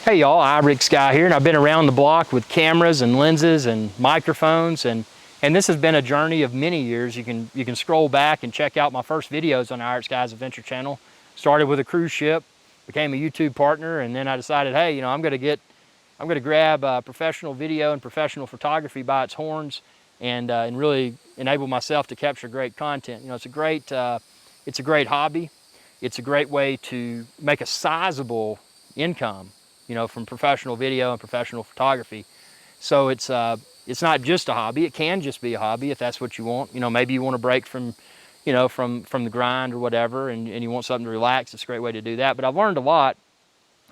Hey y'all, iRig Sky here, and I've been around the block with cameras and lenses and microphones, and this has been a journey of many years. You can scroll back and check out my first videos on the iRig Sky's Adventure channel. Started with a cruise ship, became a YouTube partner, and then I decided, hey, you know, I'm gonna grab professional video and professional photography by its horns, and really enable myself to capture great content. You know, it's a great hobby. It's a great way to make a sizable income, you know, from professional video and professional photography. So it's not just a hobby. It can just be a hobby if that's what you want. You know, maybe you want to break from, you know, from the grind or whatever, and you want something to relax. It's a great way to do that. But I've learned a lot,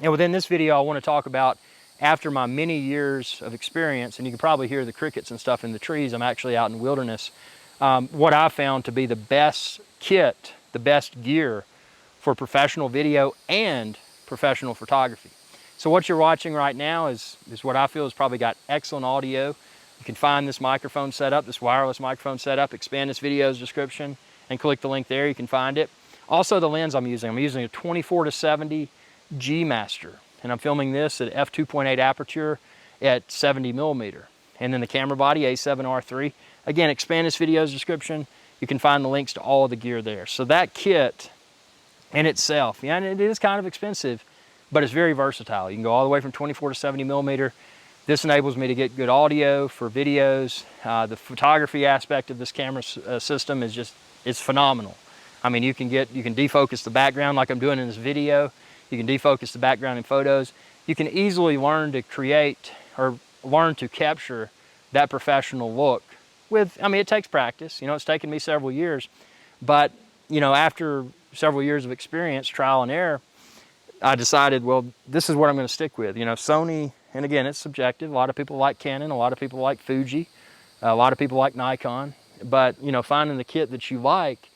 and within this video I want to talk about, after my many years of experience, and you can probably hear the crickets and stuff in the trees, I'm actually out in the wilderness, what I found to be the best kit, the best gear for professional video and professional photography. So what you're watching right now is what I feel has probably got excellent audio. You can find this microphone setup, this wireless microphone setup, expand this video's description and click the link there, you can find it. Also the lens I'm using a 24-70 G Master, and I'm filming this at f2.8 aperture at 70 millimeter. And then the camera body, A7R3. Again, expand this video's description, you can find the links to all of the gear there. So that kit in itself, yeah, and it is kind of expensive, but it's very versatile. You can go all the way from 24 to 70 millimeter. This enables me to get good audio for videos. The photography aspect of this camera system is it's phenomenal. I mean, you can defocus the background like I'm doing in this video. You can defocus the background in photos. You can easily learn to create or learn to capture that professional look with, I mean, it takes practice. You know, it's taken me several years, but you know, after several years of experience, trial and error, I decided, well, this is what I'm going to stick with. You know, Sony, and again, it's subjective. A lot of people like Canon, a lot of people like Fuji, a lot of people like Nikon, but you know, finding the kit that you like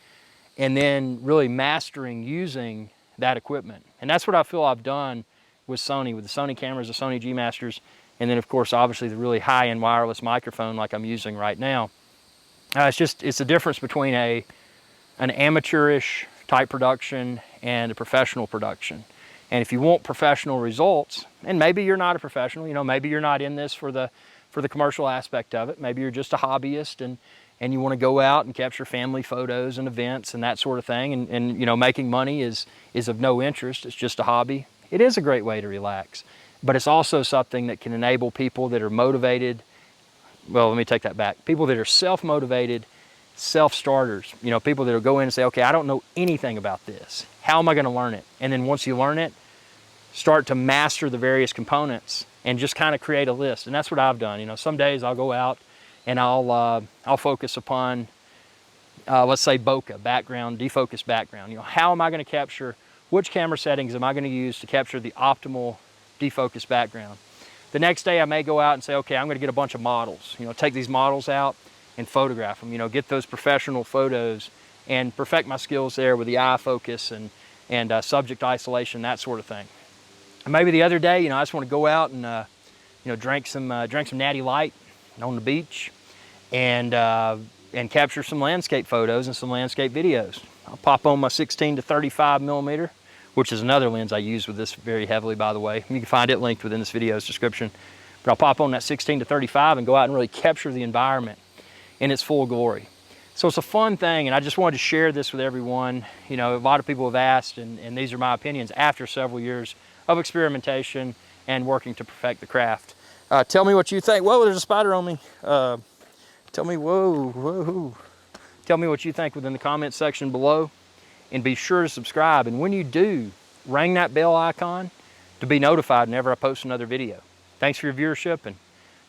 and then really mastering using that equipment. And that's what I feel I've done with Sony, with the Sony cameras, the Sony G Masters, and then of course, obviously the really high-end wireless microphone like I'm using right now. It's the difference between an amateurish type production and a professional production. And if you want professional results, and maybe you're not a professional, you know, maybe you're not in this for the commercial aspect of it. Maybe you're just a hobbyist and you want to go out and capture family photos and events and that sort of thing. And you know, making money is of no interest. It's just a hobby. It is a great way to relax, but it's also something that can enable people that are motivated. Well, let me take that back. People that are self-motivated, self-starters, you know, people that will go in and say, okay, I don't know anything about this. How am I going to learn it? And then once you learn it, start to master the various components and just kind of create a list. And that's what I've done. You know, some days I'll go out and I'll focus upon, let's say bokeh, background, defocus background. You know, how am I going to capture, which camera settings am I going to use to capture the optimal defocus background? The next day I may go out and say, okay, I'm going to get a bunch of models. You know, take these models out and photograph them. You know, get those professional photos and perfect my skills there with the eye focus and subject isolation, that sort of thing. And maybe the other day, you know, I just want to go out and you know, drink some Natty Light on the beach and capture some landscape photos and some landscape videos. I'll pop on my 16 to 35 millimeter, which is another lens I use with this very heavily, by the way. You can find it linked within this video's description. But I'll pop on that 16 to 35 and go out and really capture the environment in its full glory. So it's a fun thing, and I just wanted to share this with everyone. You know, a lot of people have asked, and these are my opinions after several years of experimentation and working to perfect the craft. Tell me what you think. Whoa, there's a spider on me. Tell me, whoa. Tell me what you think within the comment section below, and be sure to subscribe. And when you do, ring that bell icon to be notified whenever I post another video. Thanks for your viewership, and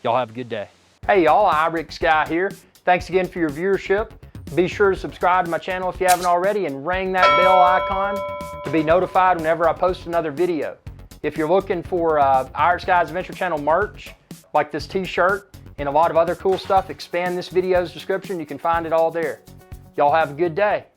y'all have a good day. Hey y'all, iRig Sky here. Thanks again for your viewership. Be sure to subscribe to my channel if you haven't already and ring that bell icon to be notified whenever I post another video. If you're looking for iRig Sky's Adventure Channel merch, like this t-shirt and a lot of other cool stuff, expand this video's description. You can find it all there. Y'all have a good day.